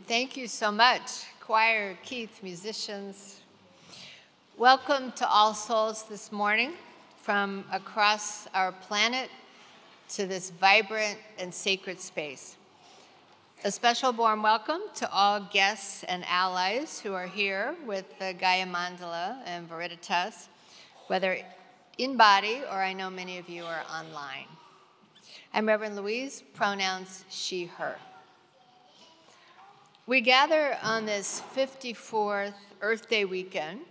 Thank you so much, choir, Keith, musicians. Welcome to All Souls this morning from across our planet to this vibrant and sacred space. A special warm welcome to all guests and allies who are here with the Gaia Mandala and Veritas, whether in body or I know many of you are online. I'm Reverend Louise, pronouns she, her. We gather on this 54th Earth Day weekend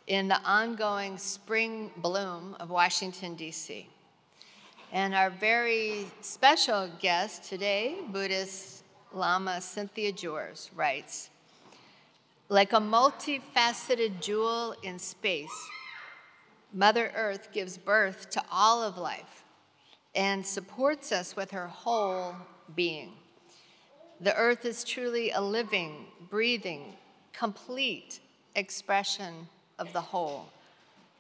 in the ongoing spring bloom of Washington, D.C. And our very special guest today, Buddhist Lama Cynthia Jewers, writes, like a multifaceted jewel in space, Mother Earth gives birth to all of life and supports us with her whole being. The earth is truly a living, breathing, complete expression of the whole,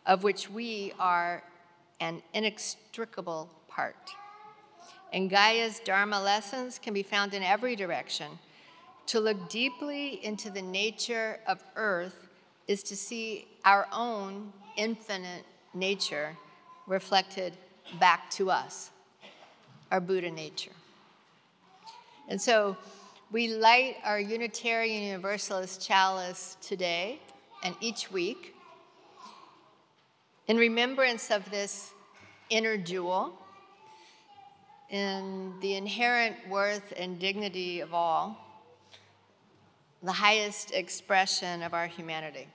of which we are an inextricable part. And Gaia's Dharma lessons can be found in every direction. To look deeply into the nature of earth is to see our own infinite nature reflected back to us, our Buddha nature. And so we light our Unitarian Universalist chalice today and each week in remembrance of this inner jewel and the inherent worth and dignity of all, the highest expression of our humanity.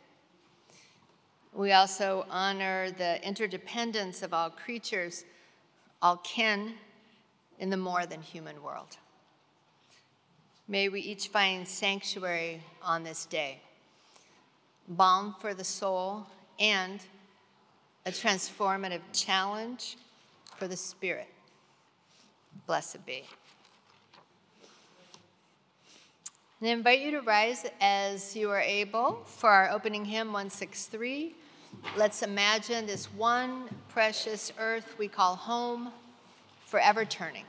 We also honor the interdependence of all creatures, all kin in the more than human world. May we each find sanctuary on this day, balm for the soul, and a transformative challenge for the spirit. Blessed be. And I invite you to rise as you are able for our opening hymn 163. Let's imagine this one precious earth we call home, forever turning.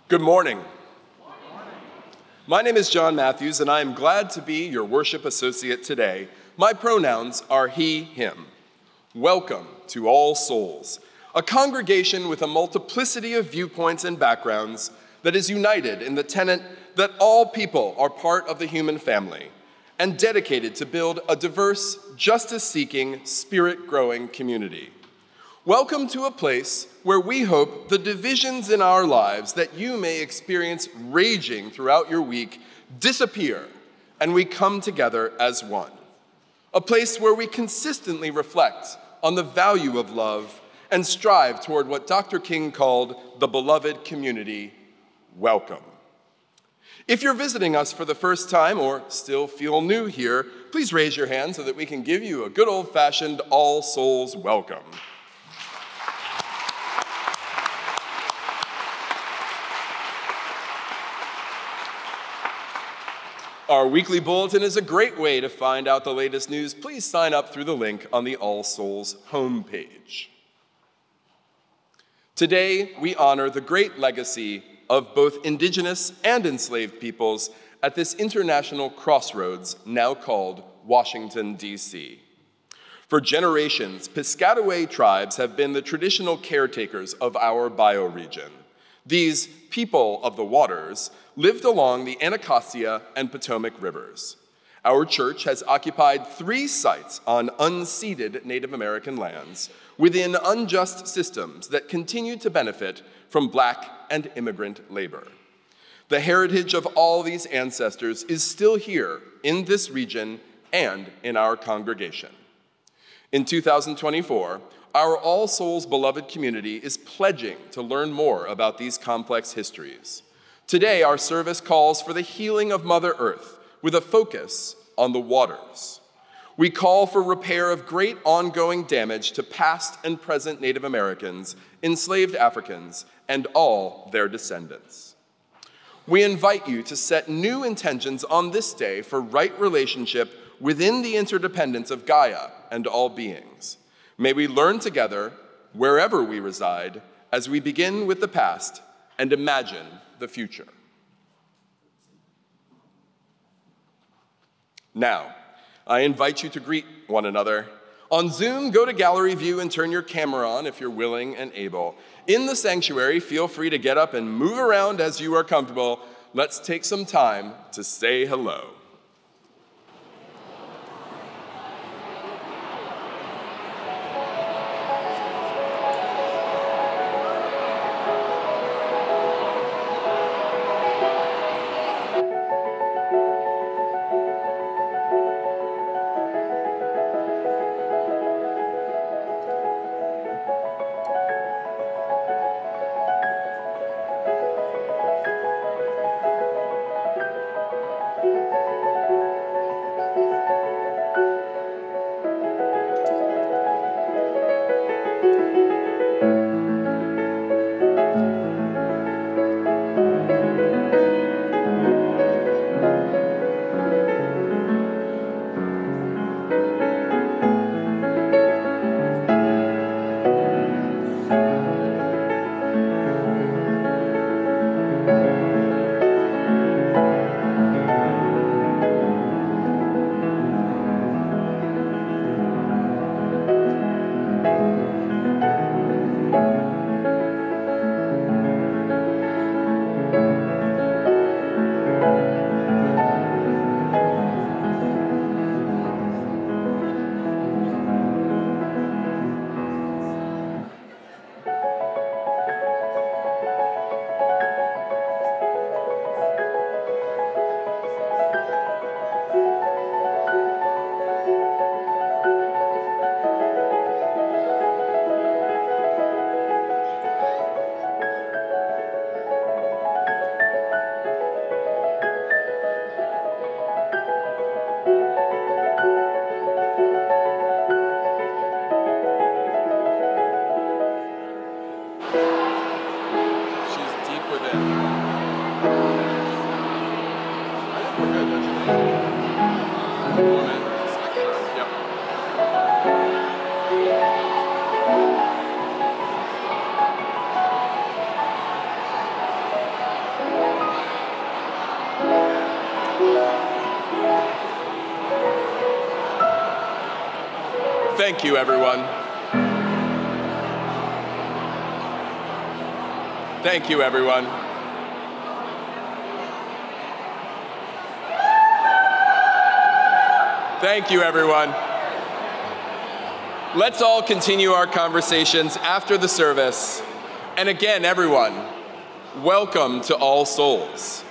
Good morning. My name is John Matthews, and I am glad to be your worship associate today. My pronouns are he, him. Welcome to All Souls, a congregation with a multiplicity of viewpoints and backgrounds that is united in the tenet that all people are part of the human family and dedicated to build a diverse, justice-seeking, spirit-growing community. Welcome to a place where we hope the divisions in our lives that you may experience raging throughout your week disappear, and we come together as one. A place where we consistently reflect on the value of love and strive toward what Dr. King called the beloved community. Welcome. If you're visiting us for the first time or still feel new here, please raise your hand so that we can give you a good old-fashioned All Souls welcome. Our weekly bulletin is a great way to find out the latest news. Please sign up through the link on the All Souls homepage. Today, we honor the great legacy of both indigenous and enslaved peoples at this international crossroads now called Washington, D.C. For generations, Piscataway tribes have been the traditional caretakers of our bioregion. These people of the waters lived along the Anacostia and Potomac rivers. Our church has occupied 3 sites on unceded Native American lands within unjust systems that continue to benefit from Black and immigrant labor. The heritage of all these ancestors is still here in this region and in our congregation. In 2024, our All Souls beloved community is pledging to learn more about these complex histories. Today, our service calls for the healing of Mother Earth with a focus on the waters. We call for repair of great ongoing damage to past and present Native Americans, enslaved Africans, and all their descendants. We invite you to set new intentions on this day for right relationship within the interdependence of Gaia and all beings. May we learn together, wherever we reside, as we begin with the past and imagine the future. Now, I invite you to greet one another. On Zoom, go to gallery view and turn your camera on if you're willing and able. In the sanctuary, feel free to get up and move around as you are comfortable. Let's take some time to say hello. Thank you, everyone. Thank you, everyone. Thank you, everyone. Let's all continue our conversations after the service. And again, everyone, welcome to All Souls.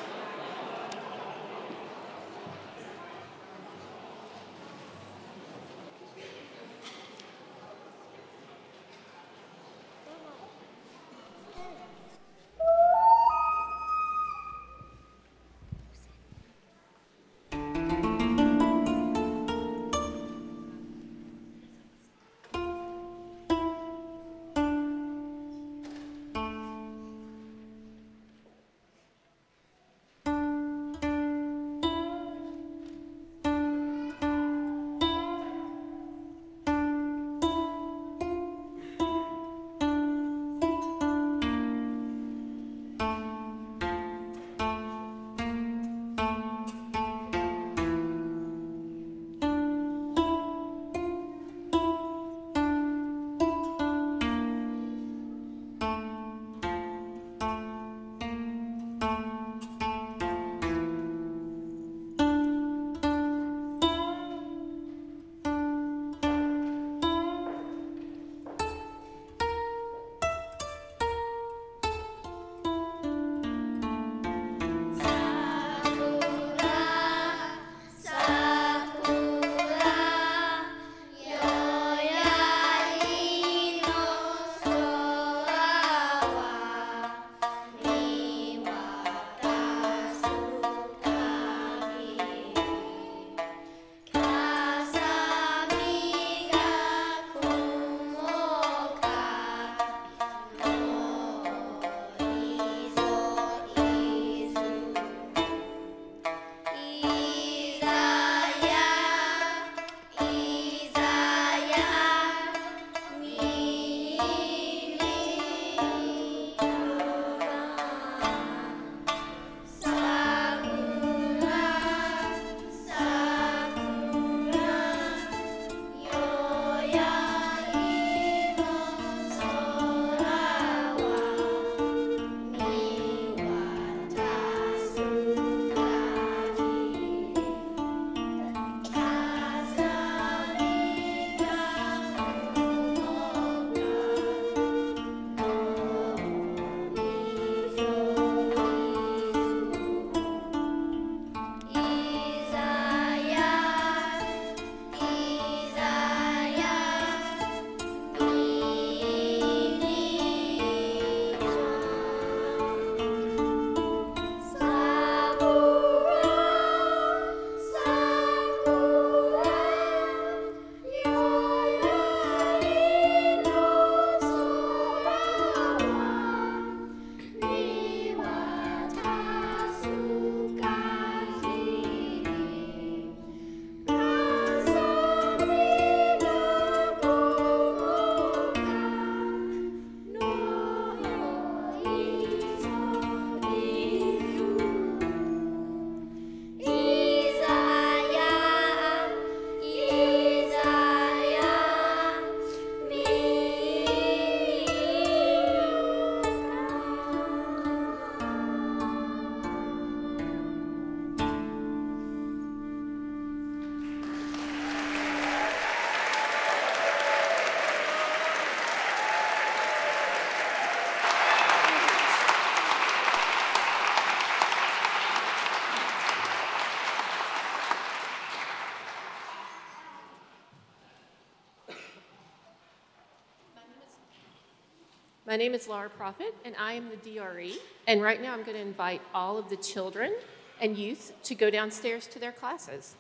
My name is Laura Prophet, and I am the DRE. And right now I'm going to invite all of the children and youth to go downstairs to their classes.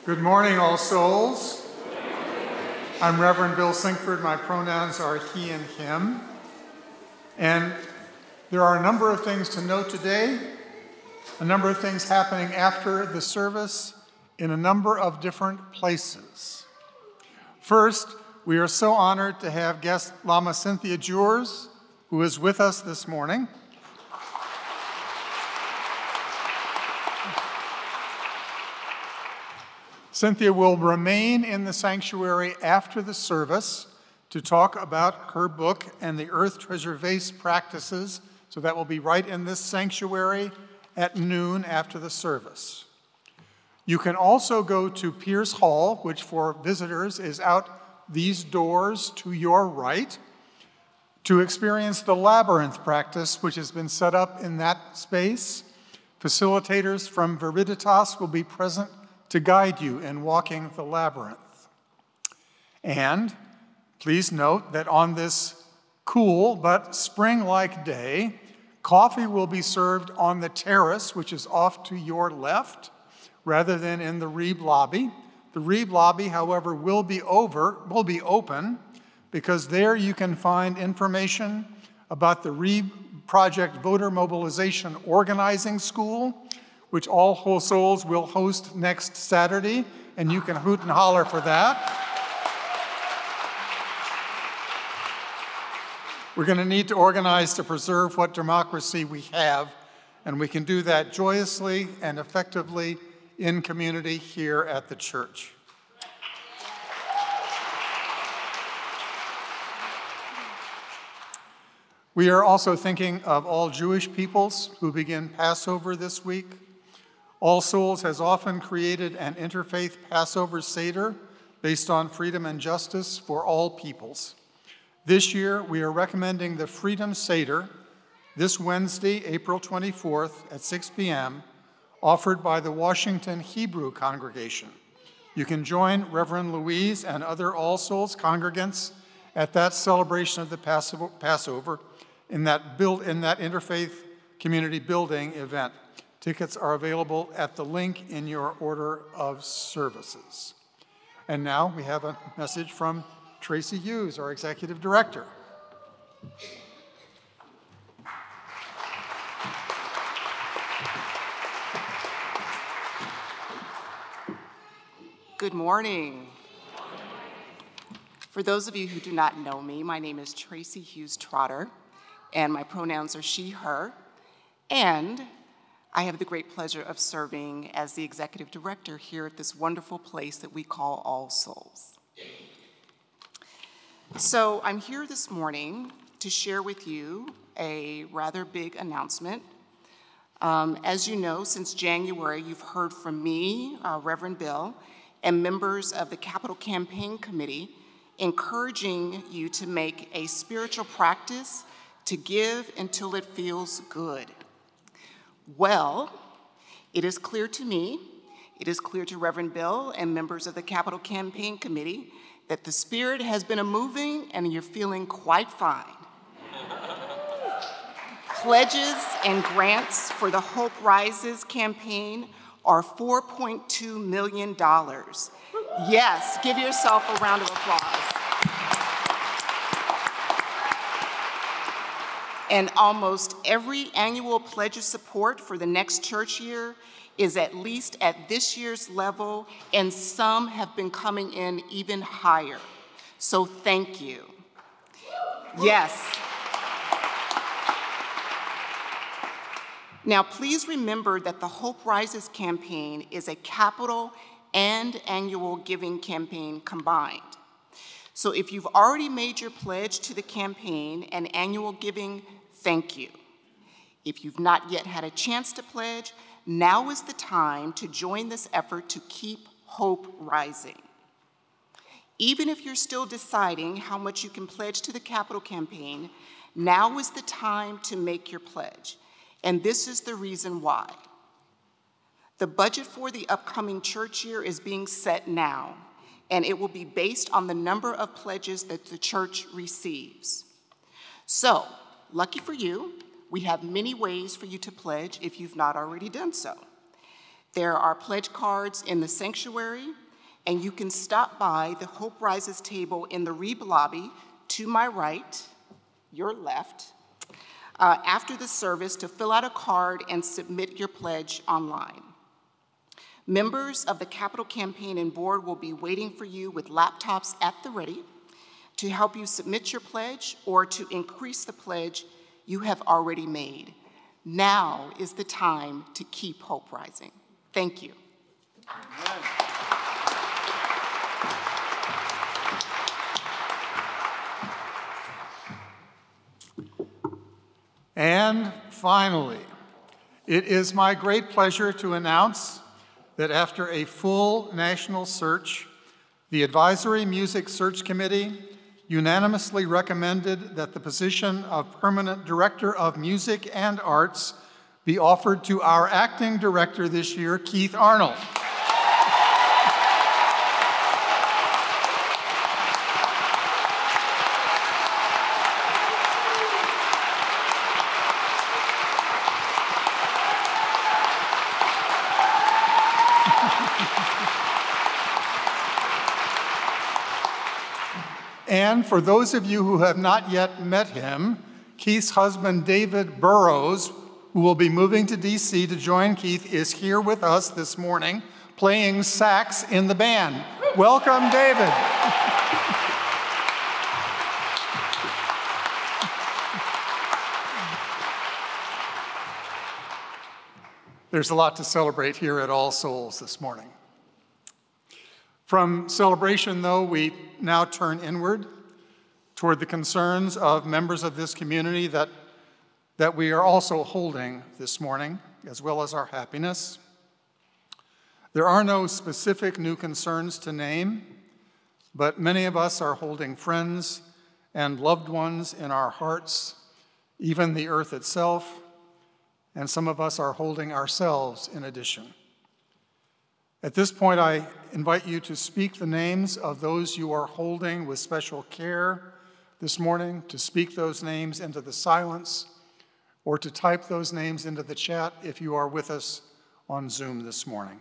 Good morning, All Souls. I'm Reverend Bill Sinkford. My pronouns are he and him. And there are a number of things to note today, a number of things happening after the service in a number of different places. First, we are so honored to have guest Lama Cynthia Jewers, who is with us this morning. Cynthia will remain in the sanctuary after the service to talk about her book and the Earth Treasure Vase practices. So that will be right in this sanctuary at noon after the service. You can also go to Pierce Hall, which for visitors is out these doors to your right, to experience the labyrinth practice, which has been set up in that space. Facilitators from Viriditas will be present to guide you in walking the labyrinth. And please note that on this cool but spring-like day, coffee will be served on the terrace, which is off to your left, rather than in the Reeb lobby. The Reeb lobby, however, will be open, because there you can find information about the Reeb Project Voter Mobilization Organizing School, which All Souls will host next Saturday, and you can hoot and holler for that. We're going to need to organize to preserve what democracy we have, and we can do that joyously and effectively in community here at the church. We are also thinking of all Jewish peoples who begin Passover this week. All Souls has often created an interfaith Passover Seder based on freedom and justice for all peoples. This year, we are recommending the Freedom Seder this Wednesday, April 24th at 6 p.m., offered by the Washington Hebrew congregation. You can join Reverend Louise and other All Souls congregants at that celebration of the Passover in that interfaith community building event. Tickets are available at the link in your order of services. And now we have a message from Tracy Hughes, our Executive Director. Good morning. For those of you who do not know me, my name is Tracy Hughes Trotter, and my pronouns are she, her, and I have the great pleasure of serving as the executive director here at this wonderful place that we call All Souls. So I'm here this morning to share with you a rather big announcement. As you know, since January, you've heard from me, Reverend Bill, and members of the Capital Campaign Committee encouraging you to make a spiritual practice to give until it feels good. Well, it is clear to me, it is clear to Reverend Bill and members of the Capital Campaign Committee that the Spirit has been a-moving and you're feeling quite fine. Pledges and grants for the Hope Rises campaign are $4.2 million. Yes, give yourself a round of applause. And almost every annual pledge of support for the next church year is at least at this year's level, and some have been coming in even higher. So thank you. Yes. Now, please remember that the Hope Rises campaign is a capital and annual giving campaign combined. So if you've already made your pledge to the campaign and annual giving, thank you. If you've not yet had a chance to pledge, now is the time to join this effort to keep hope rising. Even if you're still deciding how much you can pledge to the Capital Campaign, now is the time to make your pledge. And this is the reason why. The budget for the upcoming church year is being set now, and it will be based on the number of pledges that the church receives. So, lucky for you, we have many ways for you to pledge if you've not already done so. There are pledge cards in the sanctuary, and you can stop by the Hope Rises table in the Reeb lobby to my right, your left, after the service to fill out a card and submit your pledge online. Members of the Capital Campaign and Board will be waiting for you with laptops at the ready to help you submit your pledge or to increase the pledge you have already made. Now is the time to keep hope rising. Thank you. Amen. And finally, it is my great pleasure to announce that after a full national search, the Advisory Music Search Committee unanimously recommended that the position of Permanent Director of Music and Arts be offered to our acting director this year, Keith Arnold. And for those of you who have not yet met him, Keith's husband, David Burrows, who will be moving to DC to join Keith, is here with us this morning playing sax in the band. Welcome, David. There's a lot to celebrate here at All Souls this morning. From celebration, though, we now turn inward toward the concerns of members of this community that we are also holding this morning, as well as our happiness. There are no specific new concerns to name, but many of us are holding friends and loved ones in our hearts, even the earth itself, and some of us are holding ourselves in addition. At this point, I invite you to speak the names of those you are holding with special care this morning, to speak those names into the silence, or to type those names into the chat if you are with us on Zoom this morning.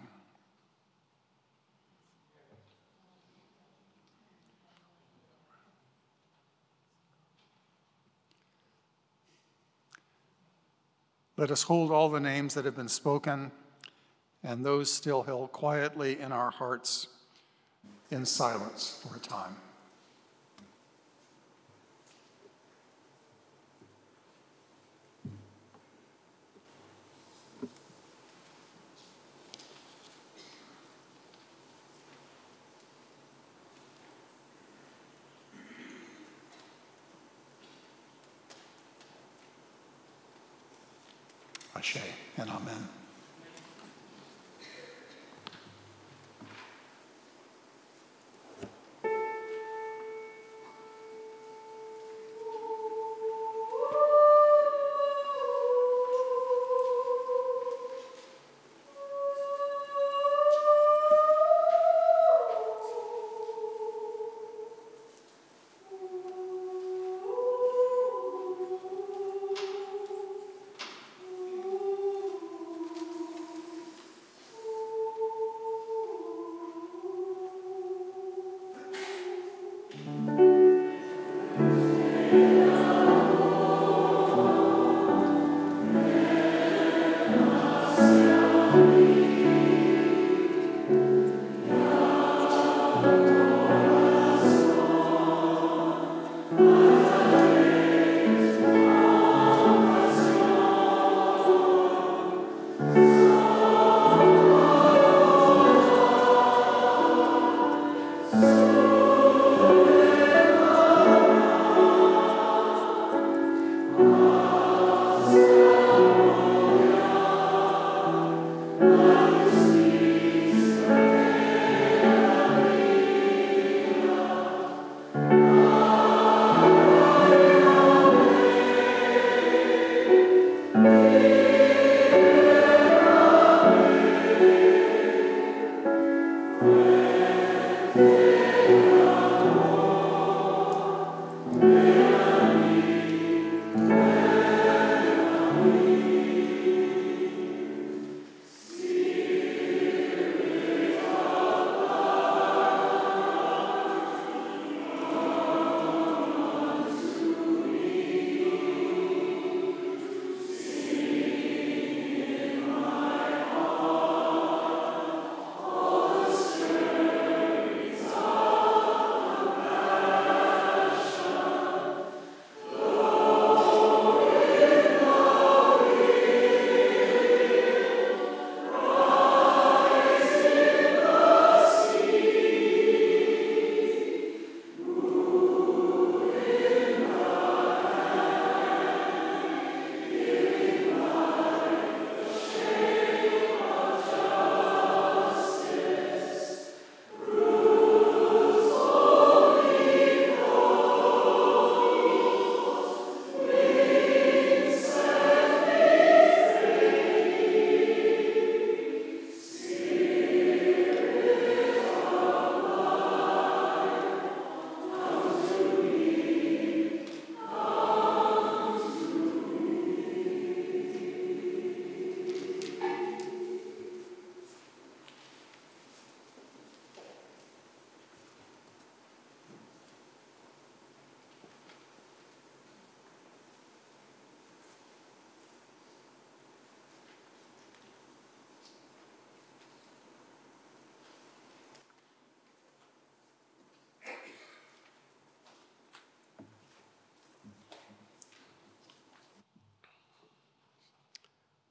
Let us hold all the names that have been spoken and those still held quietly in our hearts in silence for a time. Ashe and amen.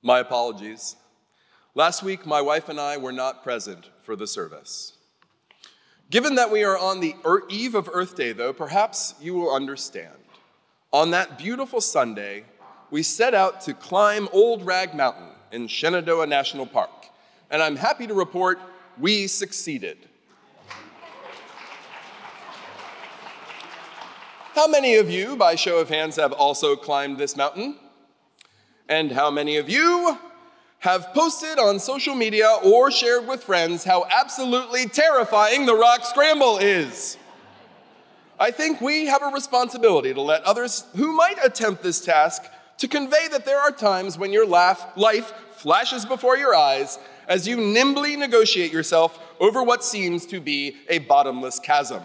My apologies. Last week, my wife and I were not present for the service. Given that we are on the eve of Earth Day, though, perhaps you will understand. On that beautiful Sunday, we set out to climb Old Rag Mountain in Shenandoah National Park, and I'm happy to report we succeeded. How many of you, by show of hands, have also climbed this mountain? And how many of you have posted on social media or shared with friends how absolutely terrifying the rock scramble is? I think we have a responsibility to let others who might attempt this task to convey that there are times when your life flashes before your eyes as you nimbly negotiate yourself over what seems to be a bottomless chasm.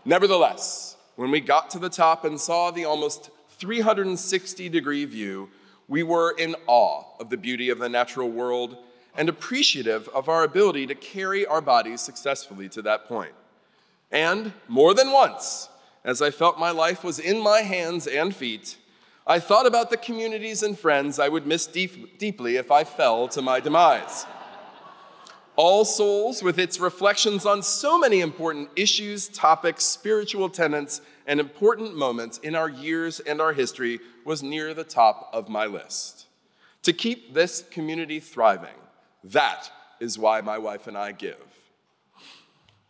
Nevertheless, when we got to the top and saw the almost 360-degree view, we were in awe of the beauty of the natural world and appreciative of our ability to carry our bodies successfully to that point. And more than once, as I felt my life was in my hands and feet, I thought about the communities and friends I would miss deeply if I fell to my demise. All Souls, with its reflections on so many important issues, topics, spiritual tenets, and important moments in our years and our history, was near the top of my list. To keep this community thriving, that is why my wife and I give.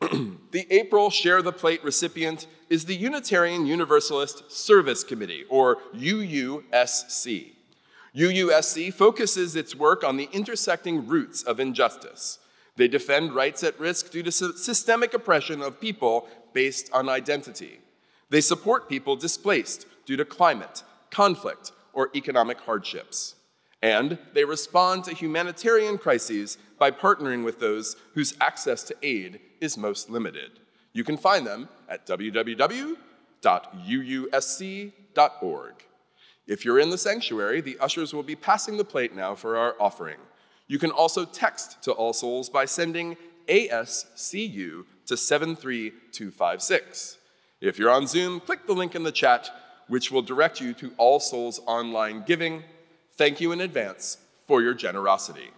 The April Share the Plate recipient is the Unitarian Universalist Service Committee, or UUSC. UUSC focuses its work on the intersecting roots of injustice. They defend rights at risk due to systemic oppression of people based on identity. They support people displaced due to climate, conflict, or economic hardships. And they respond to humanitarian crises by partnering with those whose access to aid is most limited. You can find them at www.uusc.org. If you're in the sanctuary, the ushers will be passing the plate now for our offering. You can also text to All Souls by sending ASCU to 73256. If you're on Zoom, click the link in the chat, which will direct you to All Souls online giving. Thank you in advance for your generosity.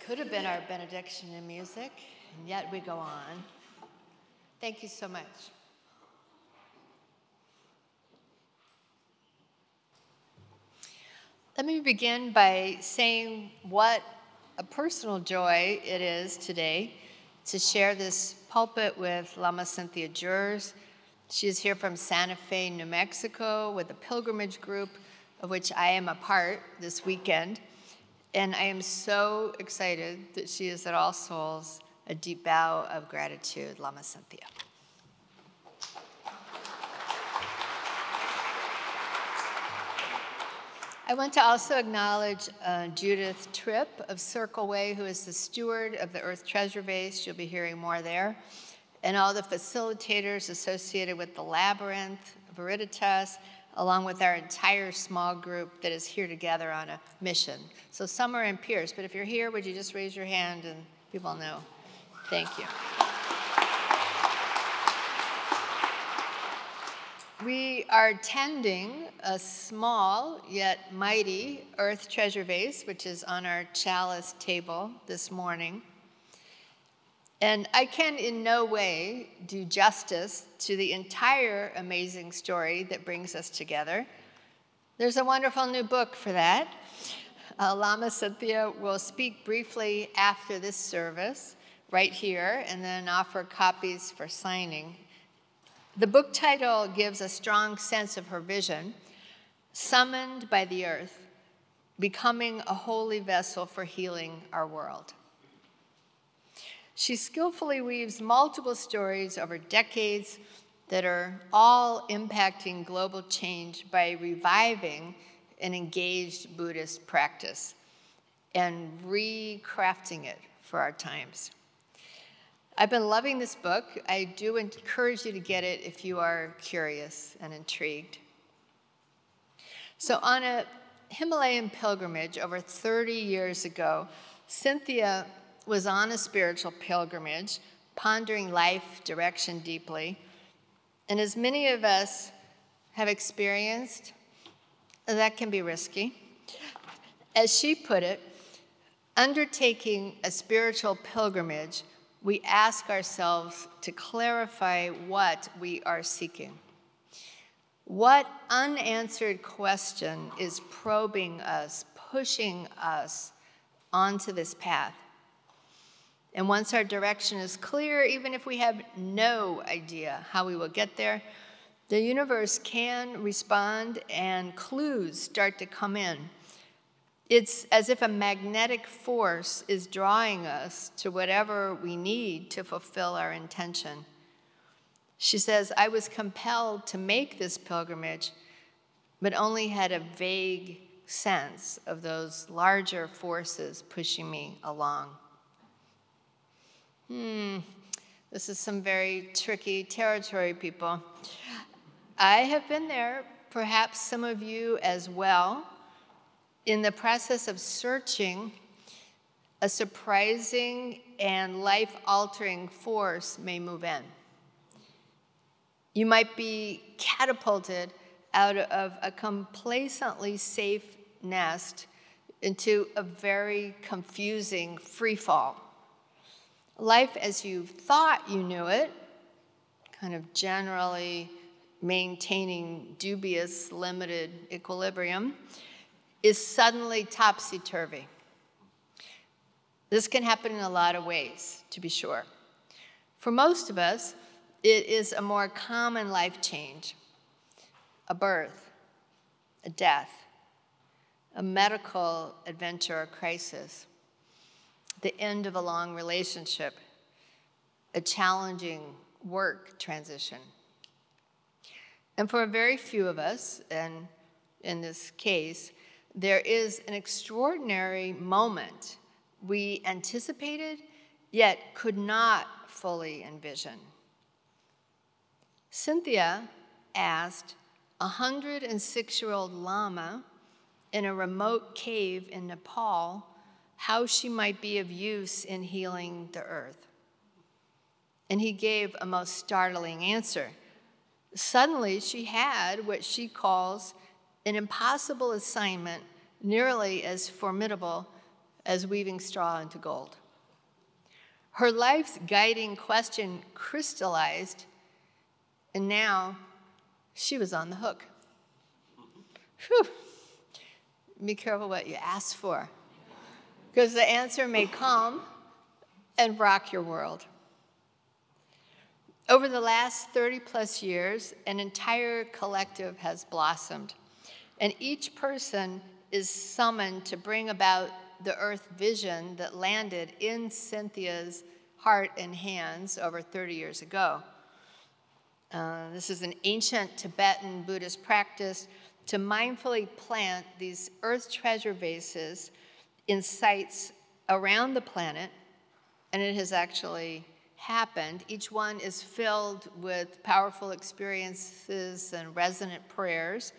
Could have been our benediction in music, and yet we go on. Thank you so much. Let me begin by saying what a personal joy it is today to share this pulpit with Lama Cynthia Jurs. She is here from Santa Fe, New Mexico, with a pilgrimage group of which I am a part this weekend. And I am so excited that she is at All Souls. A deep bow of gratitude, Lama Cynthia. I want to also acknowledge Judith Tripp of Circle Way, who is the steward of the Earth Treasure Vase. You'll be hearing more there. And all the facilitators associated with the Labyrinth, Veritas, along with our entire small group that is here together on a mission. So some are in Pierce, but if you're here, would you just raise your hand and people know? Thank you. We are tending a small yet mighty Earth Treasure Vase, which is on our chalice table this morning. And I can in no way do justice to the entire amazing story that brings us together. There's a wonderful new book for that. Lama Cynthia will speak briefly after this service right here and then offer copies for signing. The book title gives a strong sense of her vision, Summoned by the Earth, Becoming a Holy Vessel for Healing Our World. She skillfully weaves multiple stories over decades that are all impacting global change by reviving an engaged Buddhist practice and recrafting it for our times. I've been loving this book. I do encourage you to get it if you are curious and intrigued. So on a Himalayan pilgrimage over 30 years ago, Cynthia was on a spiritual pilgrimage, pondering life direction deeply. And as many of us have experienced, that can be risky. As she put it, undertaking a spiritual pilgrimage, we ask ourselves to clarify what we are seeking. What unanswered question is probing us, pushing us onto this path? And once our direction is clear, even if we have no idea how we will get there, the universe can respond and clues start to come in. It's as if a magnetic force is drawing us to whatever we need to fulfill our intention. She says, I was compelled to make this pilgrimage, but only had a vague sense of those larger forces pushing me along. This is some very tricky territory, people. I have been there, perhaps some of you as well. In the process of searching, a surprising and life-altering force may move in. You might be catapulted out of a complacently safe nest into a very confusing free fall. Life as you thought you knew it, kind of generally maintaining dubious, limited equilibrium, is suddenly topsy-turvy. This can happen in a lot of ways, to be sure. For most of us, it is a more common life change: a birth, a death, a medical adventure or crisis, the end of a long relationship, a challenging work transition. And for a very few of us, and in this case, there is an extraordinary moment we anticipated yet could not fully envision. Cynthia asked a 106-year-old lama in a remote cave in Nepal how she might be of use in healing the earth. And he gave a most startling answer. Suddenly, she had what she calls an impossible assignment, nearly as formidable as weaving straw into gold. Her life's guiding question crystallized, and now she was on the hook. Whew. Be careful what you ask for, because the answer may come and rock your world. Over the last 30-plus years, an entire collective has blossomed, and each person is summoned to bring about the earth vision that landed in Cynthia's heart and hands over 30 years ago. This is an ancient Tibetan Buddhist practice to mindfully plant these earth treasure vases in sites around the planet, and it has actually happened. Each one is filled with powerful experiences and resonant prayers.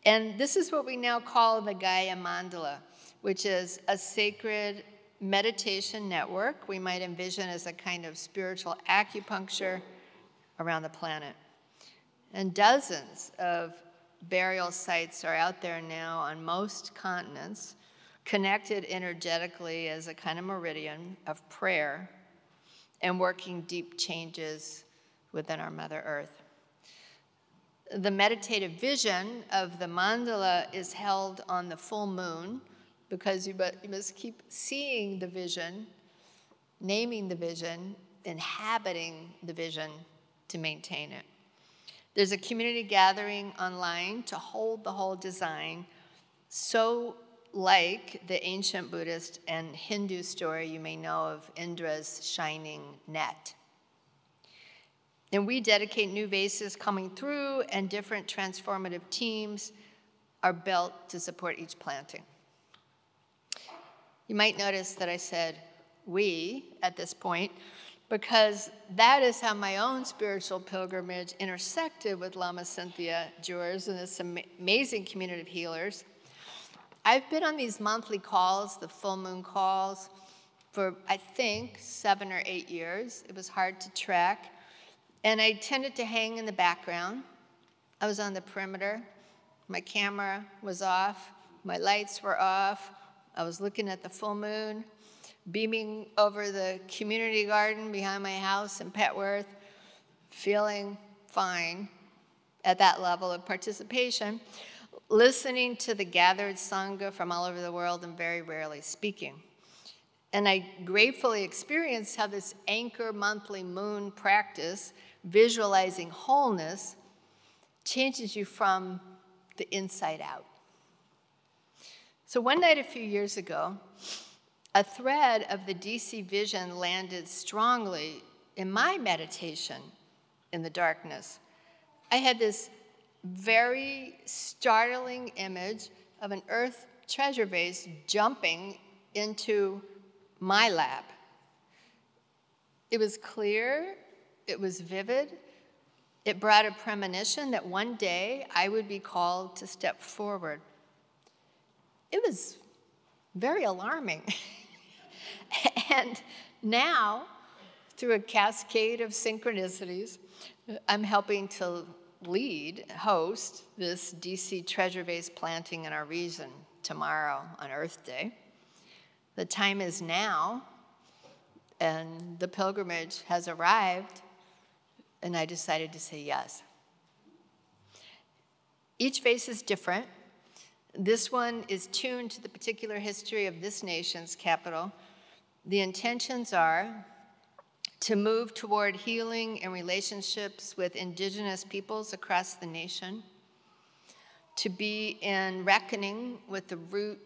And this is what we now call the Gaia Mandala, which is a sacred meditation network we might envision as a kind of spiritual acupuncture around the planet. And dozens of burial sites are out there now on most continents, connected energetically as a kind of meridian of prayer and working deep changes within our Mother Earth. The meditative vision of the mandala is held on the full moon because you must keep seeing the vision, naming the vision, inhabiting the vision to maintain it. There's a community gathering online to hold the whole design, so like the ancient Buddhist and Hindu story you may know of Indra's shining net. And we dedicate new vases coming through, and different transformative teams are built to support each planting. You might notice that I said we at this point, because that is how my own spiritual pilgrimage intersected with Lama Cynthia Djurs and this amazing community of healers. I've been on these monthly calls, the full moon calls, for I think 7 or 8 years. It was hard to track. And I tended to hang in the background. I was on the perimeter. My camera was off. My lights were off. I was looking at the full moon, beaming over the community garden behind my house in Petworth, feeling fine at that level of participation, listening to the gathered Sangha from all over the world and very rarely speaking. And I gratefully experienced how this anchor monthly moon practice, visualizing wholeness, changes you from the inside out. So one night a few years ago, a thread of the DC vision landed strongly in my meditation in the darkness. I had this very startling image of an earth treasure vase jumping into my lap. It was clear, it was vivid, it brought a premonition that one day I would be called to step forward. It was very alarming. And now, through a cascade of synchronicities, I'm helping to host this DC treasure vase planting in our region tomorrow on Earth Day. The time is now, and the pilgrimage has arrived, and I decided to say yes. Each vase is different. This one is tuned to the particular history of this nation's capital. The intentions are to move toward healing and relationships with indigenous peoples across the nation, to be in reckoning with the root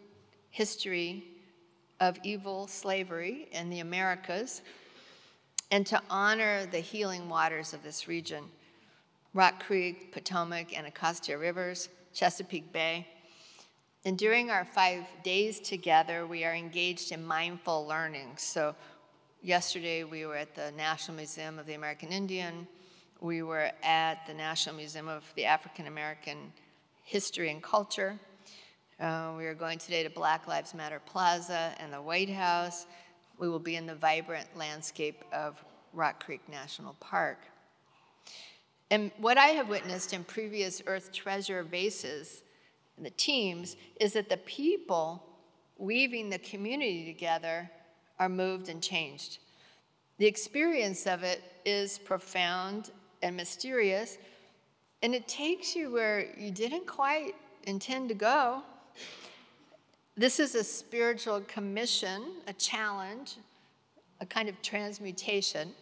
history of evil slavery in the Americas, and to honor the healing waters of this region, Rock Creek, Potomac, Anacostia Rivers, Chesapeake Bay. And during our 5 days together, we are engaged in mindful learning. So yesterday, we were at the National Museum of the American Indian. We were at the National Museum of the African American History and Culture. We are going today to Black Lives Matter Plaza and the White House. We will be in the vibrant landscape of Rock Creek National Park. And what I have witnessed in previous Earth Treasure vases, and the teams, is that the people weaving the community together are moved and changed. The experience of it is profound and mysterious, and it takes you where you didn't quite intend to go. This is a spiritual commission, a challenge, a kind of transmutation,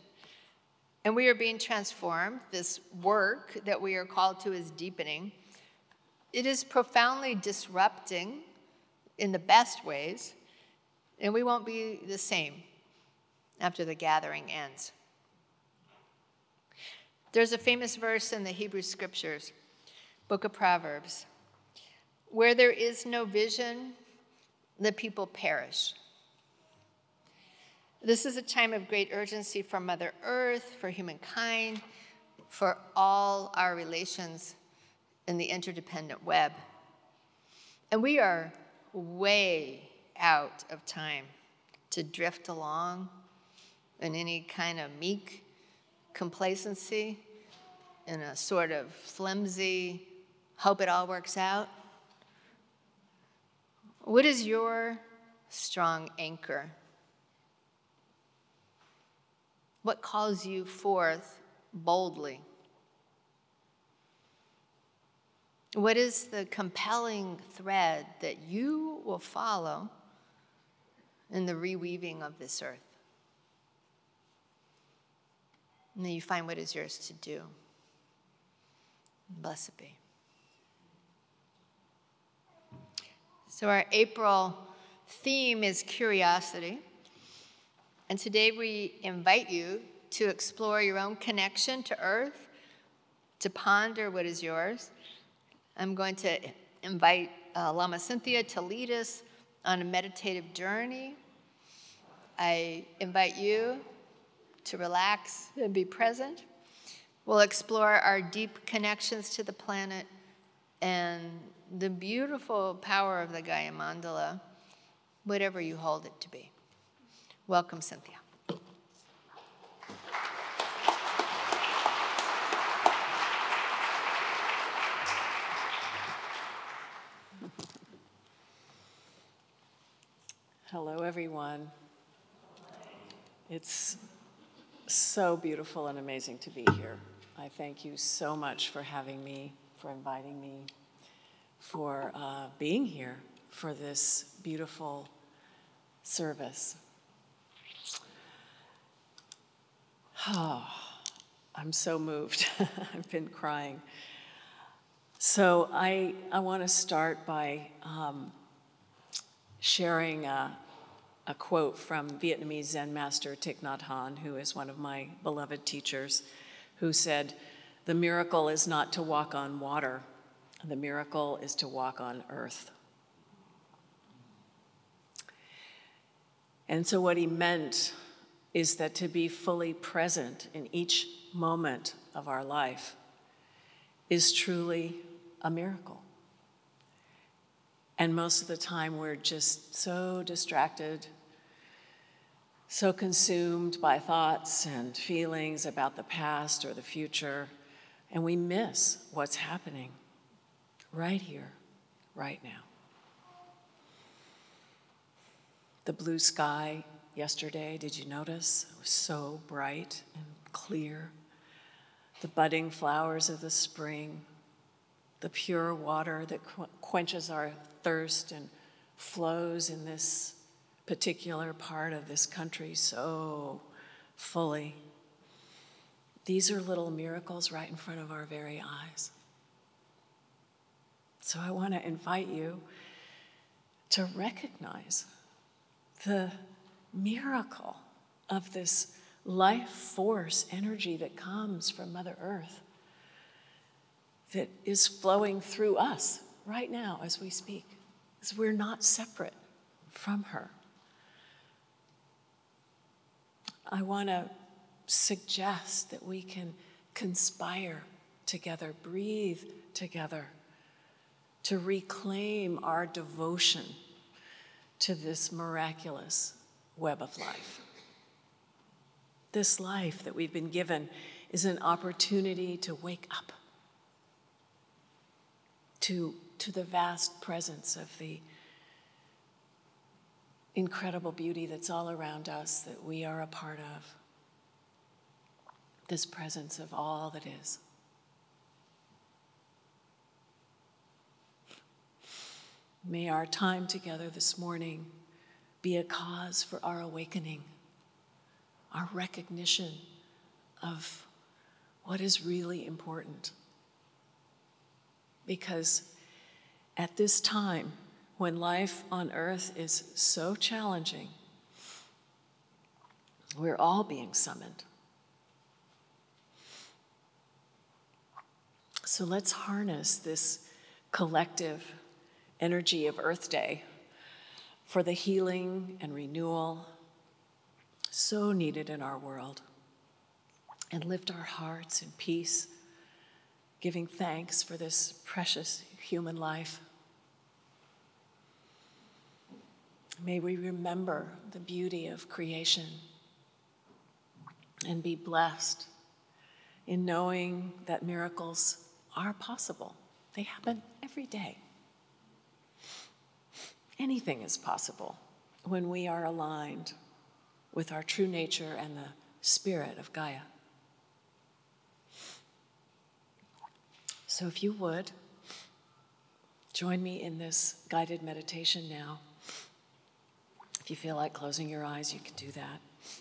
and we are being transformed. This work that we are called to is deepening. It is profoundly disrupting in the best ways, and we won't be the same after the gathering ends. There's a famous verse in the Hebrew Scriptures, Book of Proverbs, where there is no vision, the people perish. This is a time of great urgency for Mother Earth, for humankind, for all our relations in the interdependent web. And we are way out of time to drift along in any kind of meek complacency, in a sort of flimsy, hope it all works out. What is your strong anchor? What calls you forth boldly? What is the compelling thread that you will follow in the reweaving of this earth? And then you find what is yours to do. Blessed be. So our April theme is curiosity. And today we invite you to explore your own connection to earth, to ponder what is yours. I'm going to invite Lama Cynthia to lead us on a meditative journey. I invite you to relax and be present. We'll explore our deep connections to the planet and the beautiful power of the Gaia Mandala, whatever you hold it to be. Welcome, Cynthia. Hello, everyone. It's so beautiful and amazing to be here. I thank you so much for having me, for inviting me, for being here for this beautiful service. Oh, I'm so moved. I've been crying. So I want to start by sharing a quote from Vietnamese Zen master Thich Nhat Hanh, who is one of my beloved teachers, who said, "The miracle is not to walk on water. The miracle is to walk on earth." And so what he meant is that to be fully present in each moment of our life is truly a miracle. And most of the time we're just so distracted so consumed by thoughts and feelings about the past or the future, and we miss what's happening right here, right now. The blue sky yesterday, did you notice? It was so bright and clear. The budding flowers of the spring, the pure water that quenches our thirst and flows in this particular part of this country so fully. These are little miracles right in front of our very eyes. So I want to invite you to recognize the miracle of this life force energy that comes from Mother Earth, that is flowing through us right now as we speak, because we're not separate from her. I want to suggest that we can conspire together, breathe together, to reclaim our devotion to this miraculous web of life. This life that we've been given is an opportunity to wake up to the vast presence of the incredible beauty that's all around us, that we are a part of. This presence of all that is. May our time together this morning be a cause for our awakening, our recognition of what is really important. Because at this time, when life on earth is so challenging, we're all being summoned. So let's harness this collective energy of Earth Day for the healing and renewal so needed in our world, and lift our hearts in peace, giving thanks for this precious human life. May we remember the beauty of creation and be blessed in knowing that miracles are possible. They happen every day. Anything is possible when we are aligned with our true nature and the spirit of Gaia. So if you would, join me in this guided meditation now. If you feel like closing your eyes, you can do that.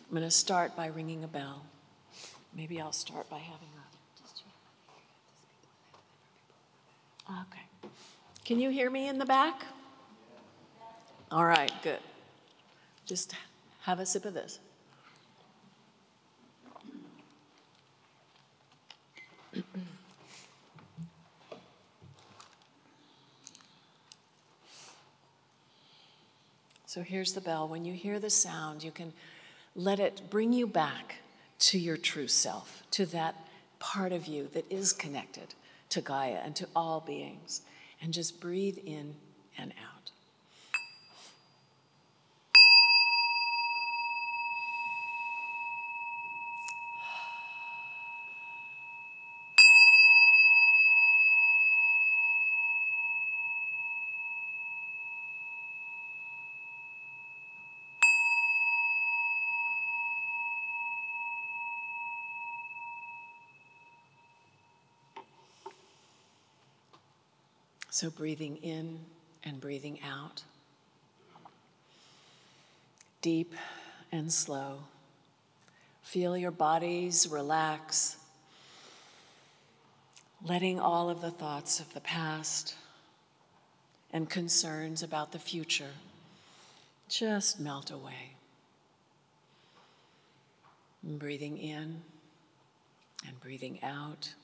I'm going to start by ringing a bell. Maybe I'll start by having okay. Can you hear me in the back? All right, good. Just have a sip of this. So here's the bell. When you hear the sound, you can let it bring you back to your true self, to that part of you that is connected to Gaia and to all beings. And just breathe in and out. So breathing in and breathing out, deep and slow. Feel your bodies relax, letting all of the thoughts of the past and concerns about the future just melt away. And breathing in and breathing out.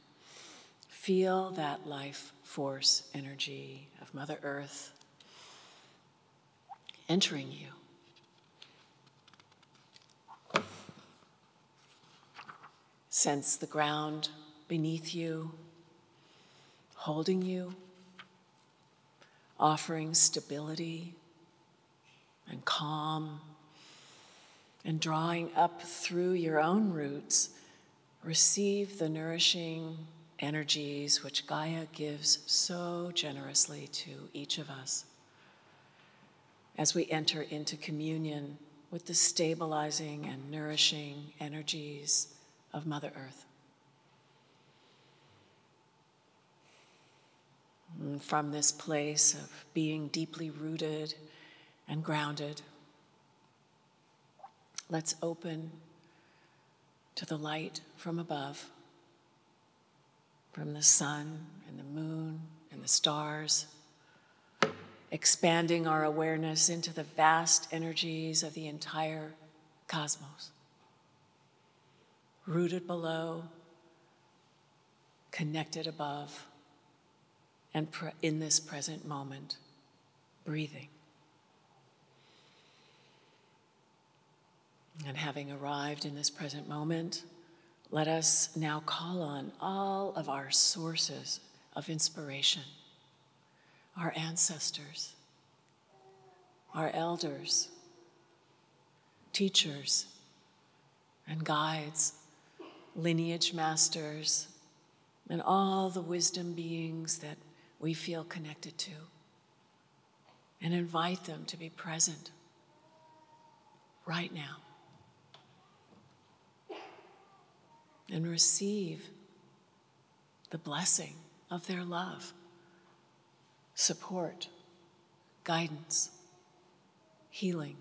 Feel that life force energy of Mother Earth entering you. Sense the ground beneath you, holding you, offering stability and calm And drawing up through your own roots, receive the nourishing energies which Gaia gives so generously to each of us as we enter into communion with the stabilizing and nourishing energies of Mother Earth. And from this place of being deeply rooted and grounded, let's open to the light from above, from the sun and the moon and the stars, expanding our awareness into the vast energies of the entire cosmos. Rooted below, connected above, and in this present moment, breathing. And having arrived in this present moment, let us now call on all of our sources of inspiration, our ancestors, our elders, teachers and guides, lineage masters, and all the wisdom beings that we feel connected to, and invite them to be present right now. And receive the blessing of their love, support, guidance, healing,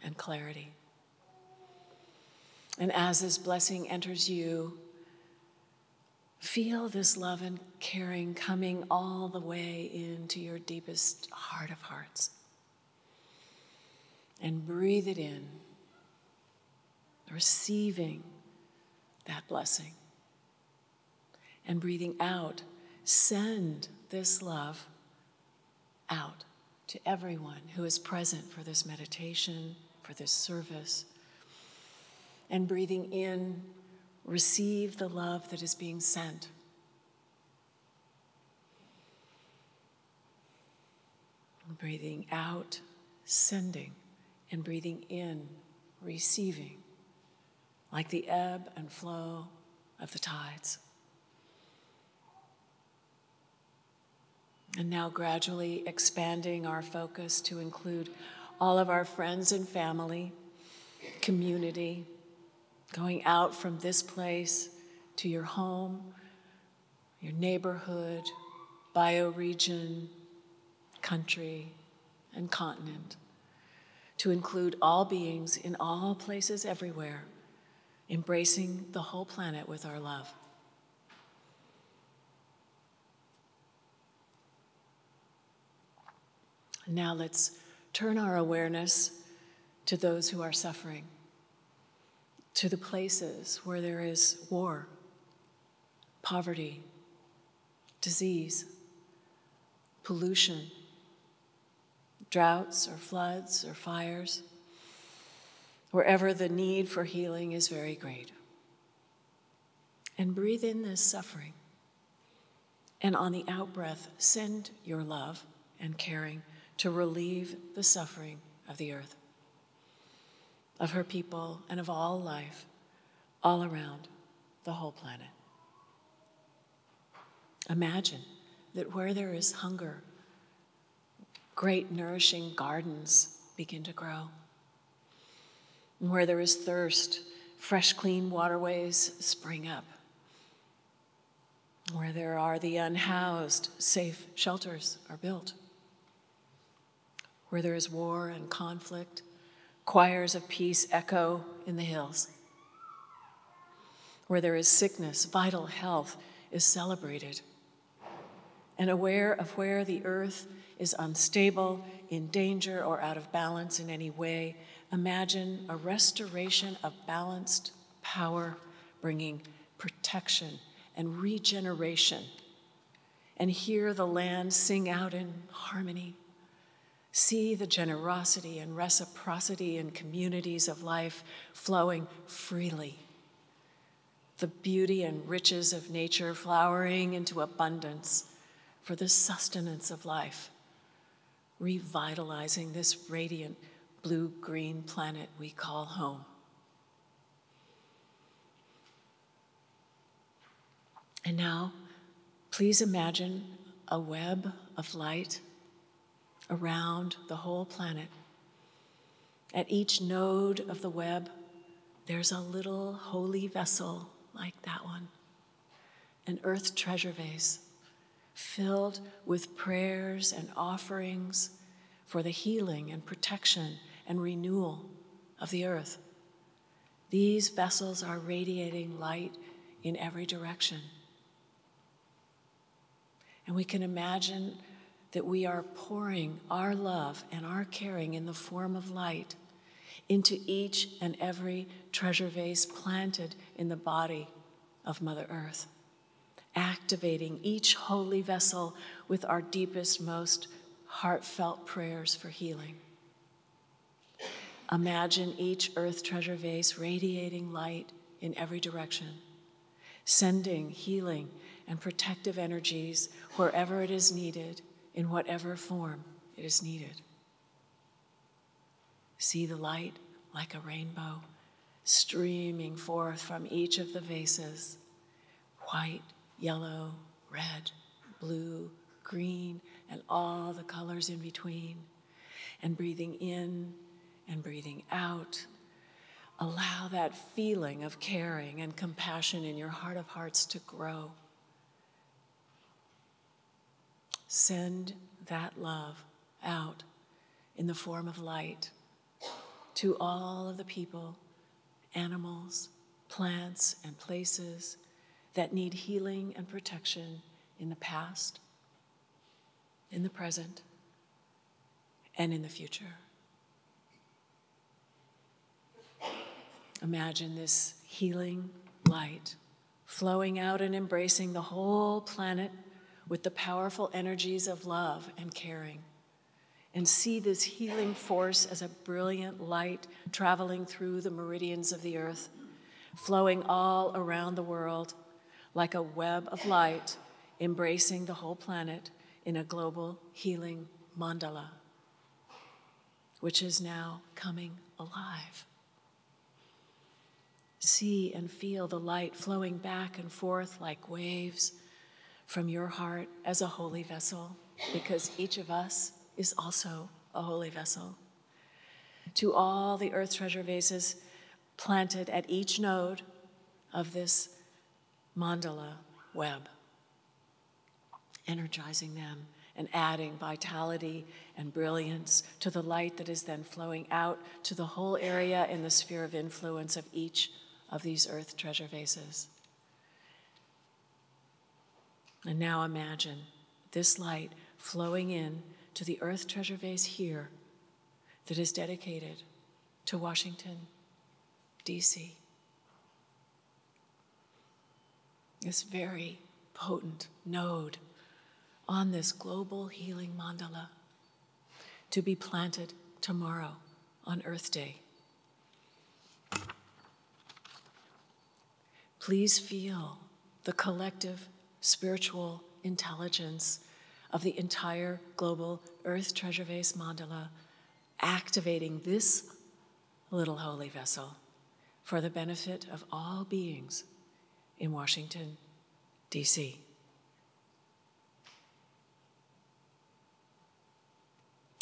and clarity. And as this blessing enters you, feel this love and caring coming all the way into your deepest heart of hearts. And breathe it in, receiving that blessing. And breathing out, send this love out to everyone who is present for this meditation, for this service. And breathing in, receive the love that is being sent. And breathing out, sending, and breathing in, receiving, like the ebb and flow of the tides. And now gradually expanding our focus to include all of our friends and family, community, going out from this place to your home, your neighborhood, bioregion, country, and continent, to include all beings in all places everywhere, embracing the whole planet with our love. Now let's turn our awareness to those who are suffering, to the places where there is war, poverty, disease, pollution, droughts or floods or fires, wherever the need for healing is very great. And breathe in this suffering. And on the out-breath, send your love and caring to relieve the suffering of the earth, of her people, and of all life, all around the whole planet. Imagine that where there is hunger, great nourishing gardens begin to grow. And where there is thirst, fresh, clean waterways spring up. Where there are the unhoused, safe shelters are built. Where there is war and conflict, choirs of peace echo in the hills. Where there is sickness, vital health is celebrated. And aware of where the earth is unstable, in danger, or out of balance in any way, imagine a restoration of balanced power, bringing protection and regeneration. And hear the land sing out in harmony. See the generosity and reciprocity in communities of life flowing freely. The beauty and riches of nature flowering into abundance for the sustenance of life, revitalizing this radiant blue-green planet we call home. And now, please imagine a web of light around the whole planet. At each node of the web, there's a little holy vessel like that one, an earth treasure vase filled with prayers and offerings for the healing and protection and renewal of the earth. These vessels are radiating light in every direction. And we can imagine that we are pouring our love and our caring in the form of light into each and every treasure vase planted in the body of Mother Earth, activating each holy vessel with our deepest, most heartfelt prayers for healing. Imagine each earth treasure vase radiating light in every direction, sending healing and protective energies wherever it is needed, in whatever form it is needed. See the light like a rainbow streaming forth from each of the vases, white, yellow, red, blue, green, and all the colors in between. And breathing in and breathing out, allow that feeling of caring and compassion in your heart of hearts to grow. Send that love out in the form of light to all of the people, animals, plants, and places that need healing and protection in the past, in the present, and in the future. Imagine this healing light flowing out and embracing the whole planet with the powerful energies of love and caring. And see this healing force as a brilliant light traveling through the meridians of the earth, flowing all around the world like a web of light, embracing the whole planet in a global healing mandala, which is now coming alive. See and feel the light flowing back and forth like waves from your heart as a holy vessel, because each of us is also a holy vessel. To all the earth treasure vases planted at each node of this mandala web, energizing them and adding vitality and brilliance to the light that is then flowing out to the whole area in the sphere of influence of each of these earth treasure vases. And now imagine this light flowing in to the earth treasure vase here that is dedicated to Washington, D.C. This very potent node on this global healing mandala to be planted tomorrow on Earth Day. Please feel the collective spiritual intelligence of the entire global Earth Treasure Vase mandala activating this little holy vessel for the benefit of all beings in Washington, D.C.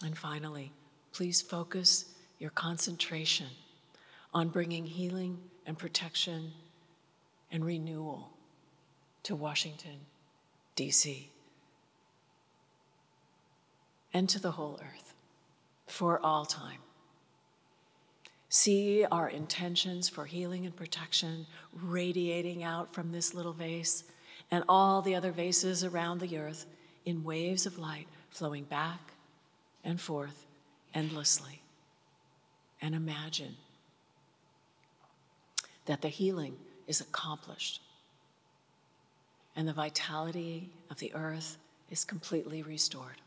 And finally, please focus your concentration on bringing healing and protection and renewal to Washington, D.C., and to the whole earth for all time. See our intentions for healing and protection radiating out from this little vase and all the other vases around the earth in waves of light flowing back and forth endlessly. And imagine that the healing is accomplished and the vitality of the earth is completely restored.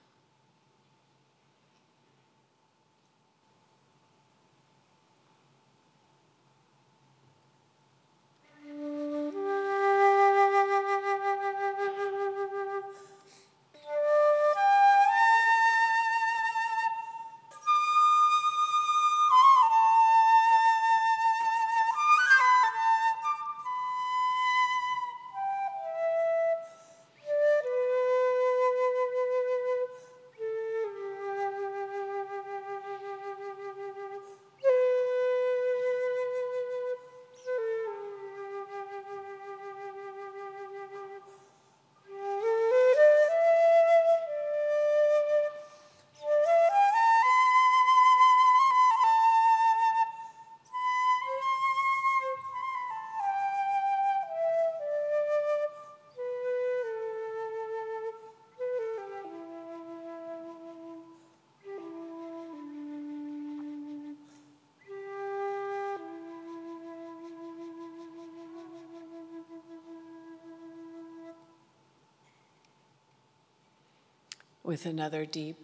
with another deep,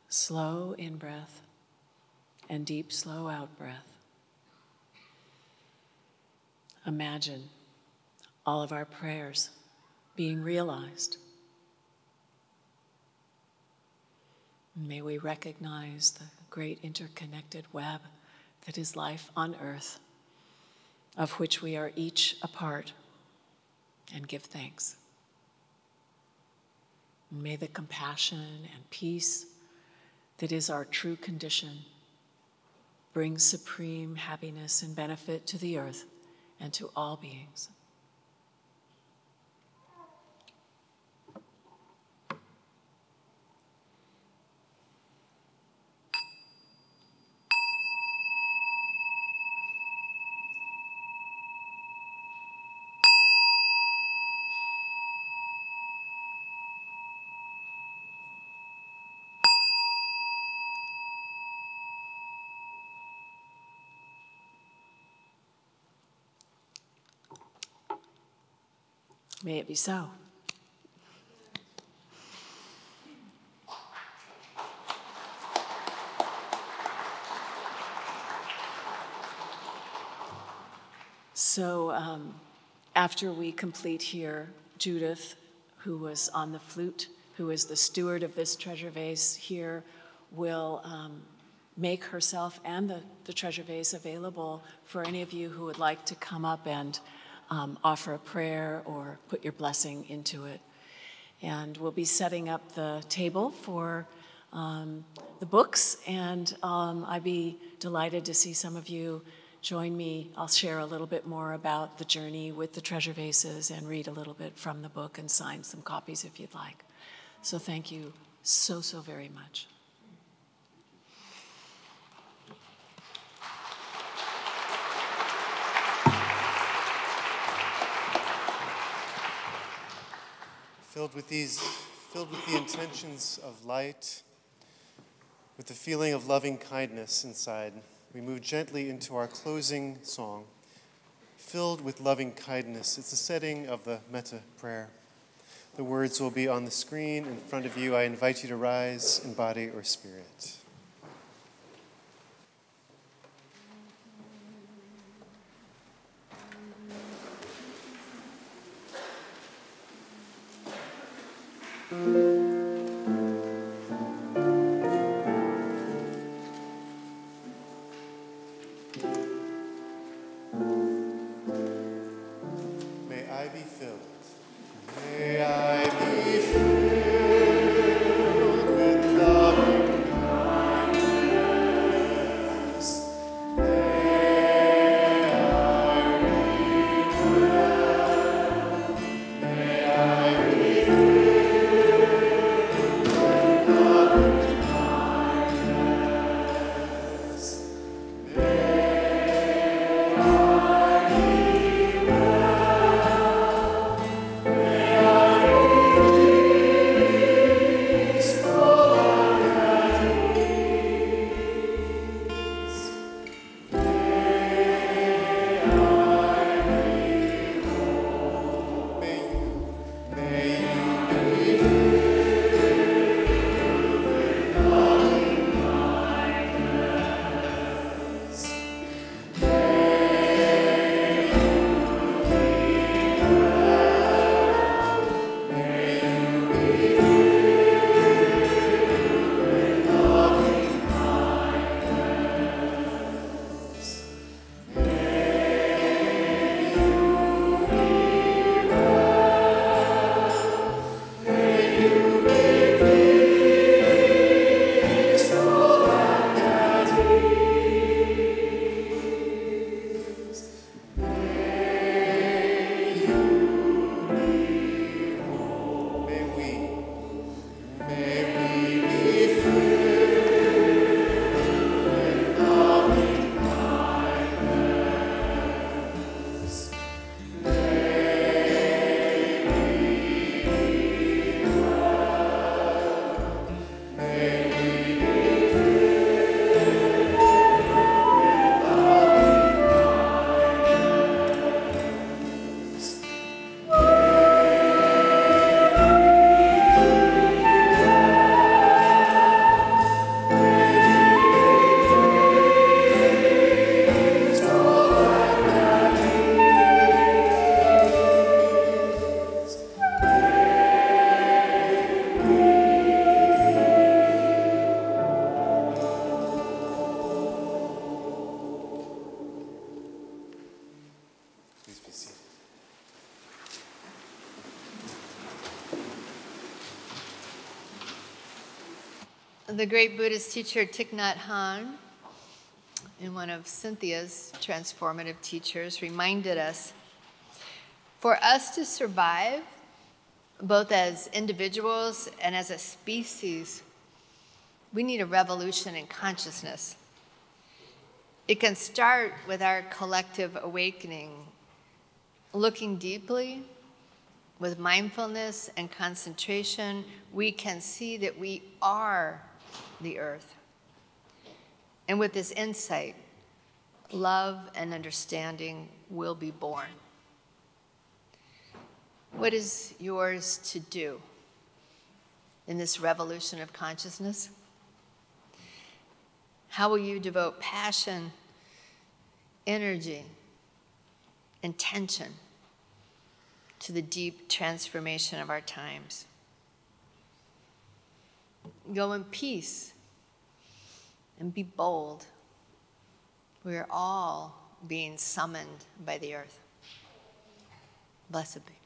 slow in-breath and deep, slow out-breath. Imagine all of our prayers being realized. May we recognize the great interconnected web that is life on earth, of which we are each a part, and give thanks. May the compassion and peace that is our true condition bring supreme happiness and benefit to the earth and to all beings. May it be so. So after we complete here, Judith, who was on the flute, who is the steward of this treasure vase here, will make herself and the treasure vase available for any of you who would like to come up and offer a prayer or put your blessing into it. And we'll be setting up the table for the books, and I'd be delighted to see some of you join me. I'll share a little bit more about the journey with the treasure vases and read a little bit from the book and sign some copies if you'd like. So thank you so, so very much. Filled with the intentions of light, with the feeling of loving kindness inside, we move gently into our closing song. Filled with loving kindness, it's the setting of the Metta prayer. The words will be on the screen in front of you. I invite you to rise in body or spirit. May I be filled. May I be filled with loving kindness. The great Buddhist teacher Thich Nhat Hanh, in one of Cynthia's transformative teachers, reminded us, for us to survive, both as individuals and as a species, we need a revolution in consciousness. It can start with our collective awakening, looking deeply with mindfulness and concentration. We can see that we are the earth. And with this insight, love and understanding will be born. What is yours to do in this revolution of consciousness? How will you devote passion, energy, intention to the deep transformation of our times? Go in peace and be bold. We are all being summoned by the earth. Blessed be.